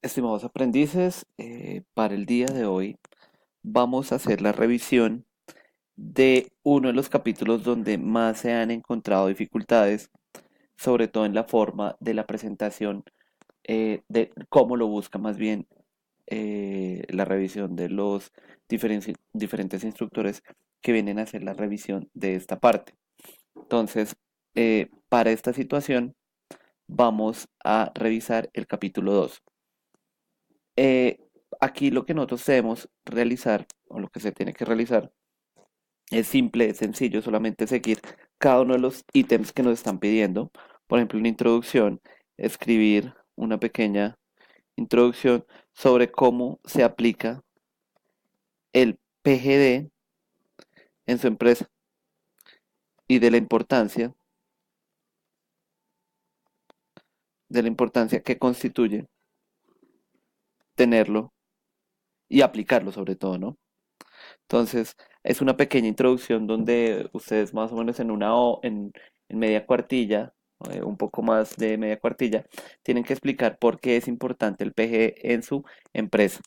Estimados aprendices, para el día de hoy vamos a hacer la revisión de uno de los capítulos donde más se han encontrado dificultades, sobre todo en la forma de la presentación, de cómo lo busca más bien la revisión de los diferentes instructores que vienen a hacer la revisión de esta parte. Entonces, para esta situación vamos a revisar el capítulo 2. Eh, Aquí lo que nosotros debemos realizar, o lo que se tiene que realizar, es simple, es sencillo, solamente seguir cada uno de los ítems que nos están pidiendo. Por ejemplo, en la introducción, escribir una pequeña introducción sobre cómo se aplica el PGD en su empresa y de la importancia que constituye tenerlo y aplicarlo sobre todo, ¿no? Entonces, es una pequeña introducción donde ustedes más o menos en media cuartilla, un poco más de media cuartilla, tienen que explicar por qué es importante el PG en su empresa.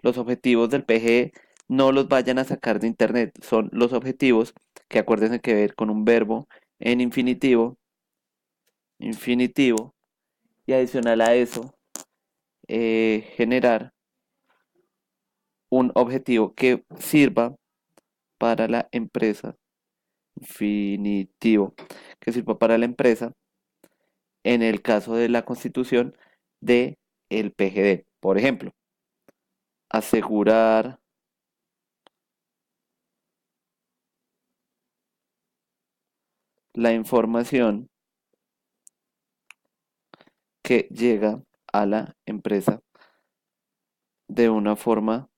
Los objetivos del PG no los vayan a sacar de internet, son los objetivos que acuérdense que ver con un verbo en infinitivo, y adicional a eso, generar un objetivo que sirva para la empresa definitivo que sirva para la empresa en el caso de la constitución de el PGD. Por ejemplo, asegurar la información que llega a la empresa de una forma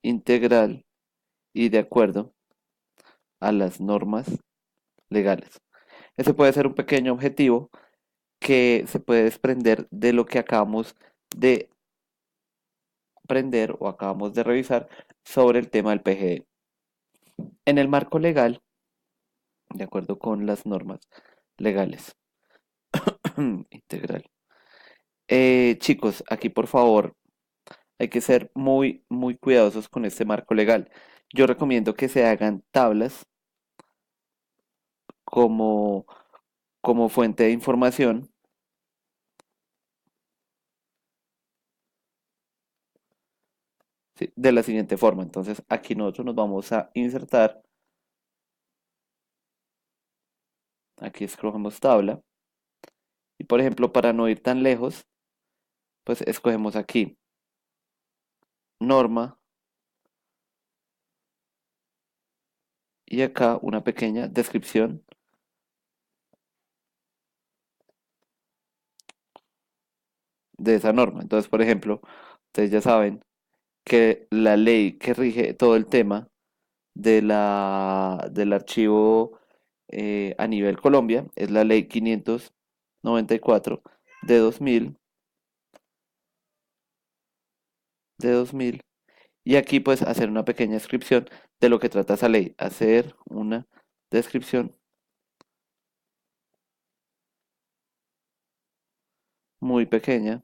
integral y de acuerdo a las normas legales. Ese puede ser un pequeño objetivo que se puede desprender de lo que acabamos de aprender o acabamos de revisar sobre el tema del PGD. En el marco legal, de acuerdo con las normas legales. Integral. Chicos, aquí por favor hay que ser muy, muy cuidadosos con este marco legal. Yo recomiendo que se hagan tablas como, como fuente de información, ¿sí? De la siguiente forma. Entonces aquí nosotros nos vamos a insertar, aquí escogemos tabla y por ejemplo para no ir tan lejos, pues escogemos aquí norma y acá una pequeña descripción de esa norma. Entonces, por ejemplo, ustedes ya saben que la ley que rige todo el tema del archivo a nivel Colombia es la ley 594 de 2000, de 2000. Y aquí pues hacer una pequeña descripción de lo que trata esa ley. Hacer una descripción muy pequeña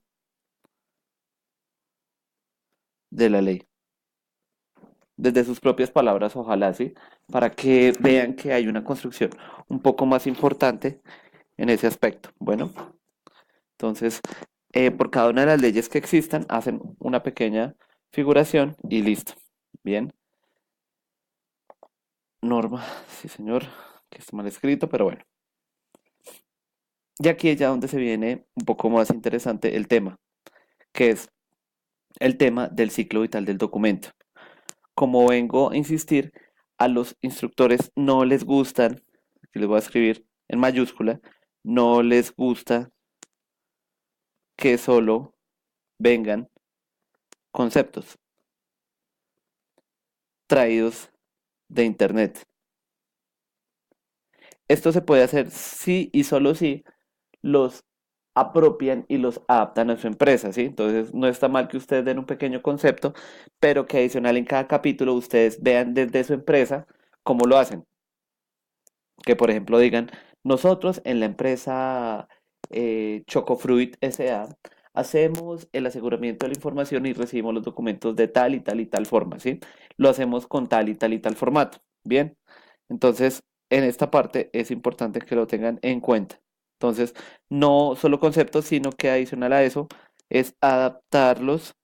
de la ley. Desde sus propias palabras, ojalá, ¿sí? Para que vean que hay una construcción un poco más importante en ese aspecto. Bueno, entonces, por cada una de las leyes que existan, hacen una pequeña figuración y listo. Bien, norma, sí señor, que está mal escrito, pero bueno. Y aquí es ya donde se viene un poco más interesante el tema, que es el tema del ciclo vital del documento. Como vengo a insistir, a los instructores no les gustan, aquí les voy a escribir en mayúscula, no les gusta que solo vengan conceptos traídos de internet. Esto se puede hacer si y solo si los apropian y los adaptan a su empresa, ¿sí? Entonces no está mal que ustedes den un pequeño concepto, pero que adicional en cada capítulo ustedes vean desde su empresa cómo lo hacen. Que por ejemplo digan, nosotros en la empresa Chocofruit S.A., hacemos el aseguramiento de la información y recibimos los documentos de tal y tal y tal forma, ¿sí? Lo hacemos con tal y tal y tal formato, ¿bien? Entonces, en esta parte es importante que lo tengan en cuenta. Entonces, no solo conceptos, sino que adicional a eso es adaptarlos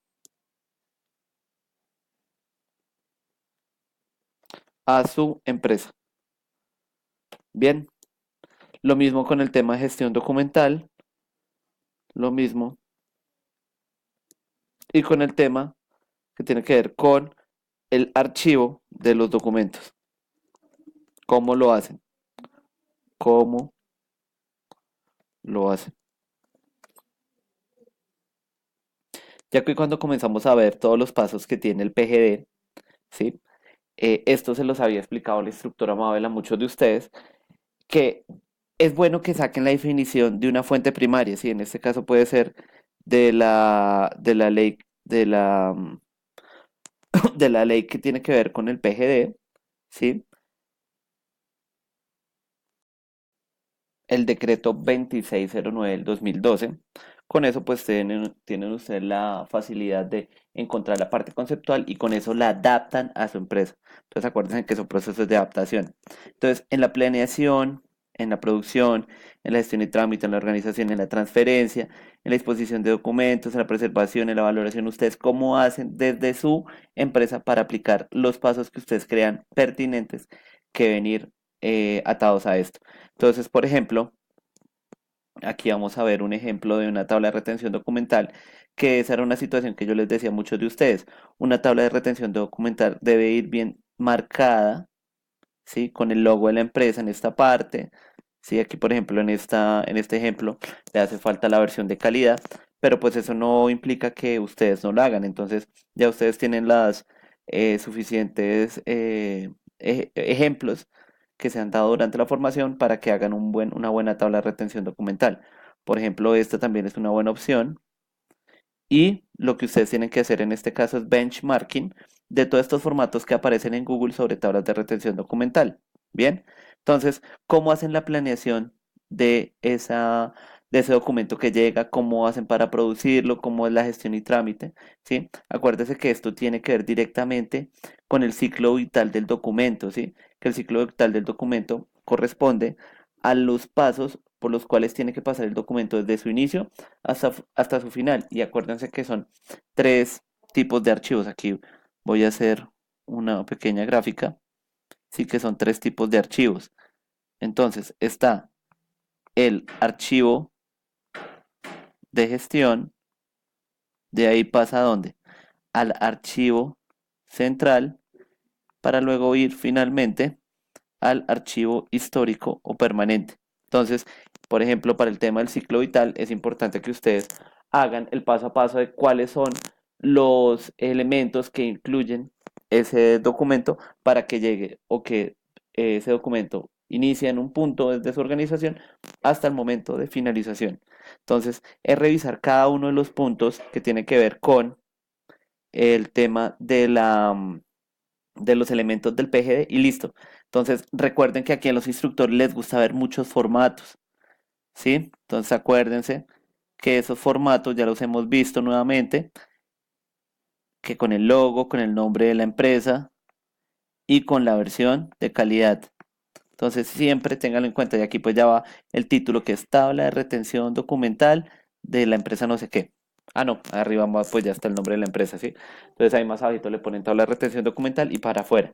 a su empresa. Bien, lo mismo con el tema de gestión documental, lo mismo, y con el tema que tiene que ver con el archivo de los documentos. ¿Cómo lo hacen? ¿Cómo lo hacen? Ya que cuando comenzamos a ver todos los pasos que tiene el PGD, ¿sí? Esto se los había explicado el instructor Amabel a muchos de ustedes, que es bueno que saquen la definición de una fuente primaria, ¿sí? En este caso puede ser de la ley, de la ley que tiene que ver con el PGD, ¿sí? El decreto 2609 del 2012. Con eso pues tienen ustedes la facilidad de encontrar la parte conceptual y con eso la adaptan a su empresa. Entonces acuérdense que son procesos de adaptación. Entonces en la planeación, en la producción, en la gestión y trámite, en la organización, en la transferencia, en la disposición de documentos, en la preservación, en la valoración, ustedes cómo hacen desde su empresa para aplicar los pasos que ustedes crean pertinentes que venir atados a esto. Entonces, por ejemplo, aquí vamos a ver un ejemplo de una tabla de retención documental, que esa era una situación que yo les decía a muchos de ustedes. Una tabla de retención documental debe ir bien marcada, ¿sí? Con el logo de la empresa en esta parte. ¿Sí? Aquí, por ejemplo, en este ejemplo, le hace falta la versión de calidad, pero pues eso no implica que ustedes no lo hagan. Entonces, ya ustedes tienen las suficientes ejemplos que se han dado durante la formación para que hagan una buena tabla de retención documental. Por ejemplo, esta también es una buena opción. Y lo que ustedes tienen que hacer en este caso es benchmarking de todos estos formatos que aparecen en Google sobre tablas de retención documental. Bien, entonces, ¿cómo hacen la planeación de ese documento que llega? ¿Cómo hacen para producirlo? ¿Cómo es la gestión y trámite? ¿Sí? Acuérdese que esto tiene que ver directamente con el ciclo vital del documento, ¿sí? Que el ciclo vital del documento corresponde a los pasos por los cuales tiene que pasar el documento desde su inicio hasta su final. Y acuérdense que son tres tipos de archivos. Aquí voy a hacer una pequeña gráfica. Sí que son tres tipos de archivos. Entonces está el archivo de gestión. De ahí pasa a dónde? Al archivo central para luego ir finalmente al archivo histórico o permanente. Entonces, por ejemplo, para el tema del ciclo vital es importante que ustedes hagan el paso a paso de cuáles son los elementos que incluyen ese documento para que llegue o que ese documento inicie en un punto desde su organización hasta el momento de finalización. Entonces, es revisar cada uno de los puntos que tiene que ver con el tema de los elementos del PGD y listo. Entonces, recuerden que aquí a los instructores les gusta ver muchos formatos, ¿sí? Entonces, acuérdense que esos formatos ya los hemos visto nuevamente, que con el logo, con el nombre de la empresa y con la versión de calidad. Entonces, siempre ténganlo en cuenta y aquí pues ya va el título que es tabla de retención documental de la empresa no sé qué. Ah, no, arriba más pues ya está el nombre de la empresa, ¿sí? Entonces ahí más abajito le ponen tabla de retención documental y para afuera.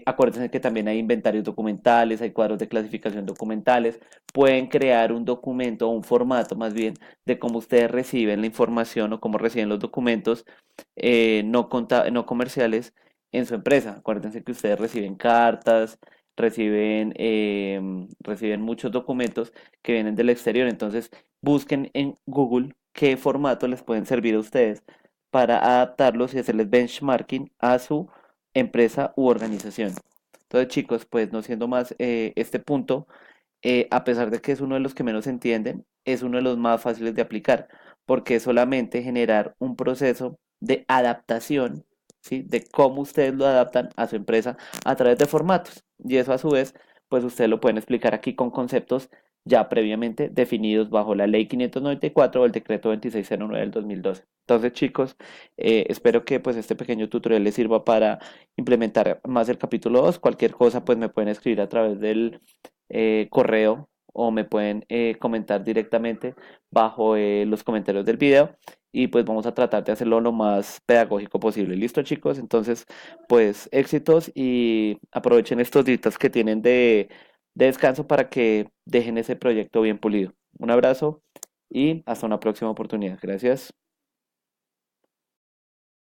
Acuérdense que también hay inventarios documentales, hay cuadros de clasificación documentales. Pueden crear un documento o un formato más bien de cómo ustedes reciben la información o cómo reciben los documentos no comerciales en su empresa. Acuérdense que ustedes reciben cartas, reciben muchos documentos que vienen del exterior. Entonces busquen en Google qué formato les pueden servir a ustedes para adaptarlos y hacerles benchmarking a su empresa u organización. Entonces, chicos, pues no siendo más, este punto, a pesar de que es uno de los que menos entienden, es uno de los más fáciles de aplicar, porque es solamente generar un proceso de adaptación, ¿sí? De cómo ustedes lo adaptan a su empresa a través de formatos. Y eso a su vez, pues ustedes lo pueden explicar aquí con conceptos ya previamente definidos bajo la Ley 594 o el Decreto 2609 del 2012. Entonces, chicos, espero que pues este pequeño tutorial les sirva para implementar más el capítulo 2. Cualquier cosa, pues me pueden escribir a través del correo o me pueden comentar directamente bajo los comentarios del video y pues vamos a tratar de hacerlo lo más pedagógico posible. ¿Listo, chicos? Entonces, pues éxitos y aprovechen estos días que tienen de descanso para que dejen ese proyecto bien pulido. Un abrazo y hasta una próxima oportunidad. Gracias.